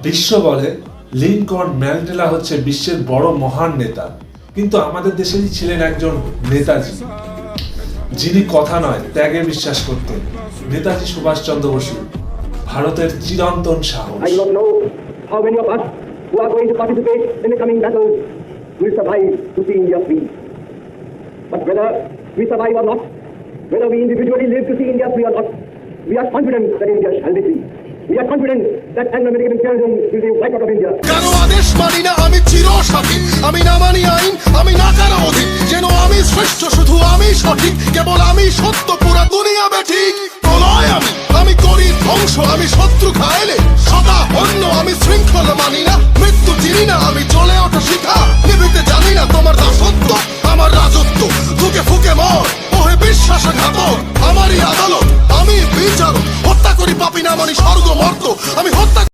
বিশ্ব বলে Lincoln Mandela হচ্ছে বিশ্বের বড় মহান নেতা, কিন্তু আমাদের দেশেই ছিলেন একজন নেতাজি, যিনি কথা নয় ত্যাগে বিশ্বাস করতেন। নেতাজি সুভাষচন্দ্র বসু, ভারতের চিরন্তন সাহস। I do not know how many of us who are going to participate in the coming battles will survive to see India free. But whether we survive or not, whether we individually live to see India free or not, we are confident that India shall be free. We are confident that Anglo-American imperialism will be wiped out of India. কারো আদেশ মানি না আমি চিরস্বাধীন, আমি না মানি আইন, আমি না কারো অধীন, যেন আমি শ্রেষ্ঠ, শুধু আমি সঠিক, কেবল আমি সত্য, পুরা দুনিয়া বেঠিক। প্রলয় আমি করি ধ্বংস, আমি শত্রু খাইলে সদা অন্য, আমি শৃঙ্খলা মানি না।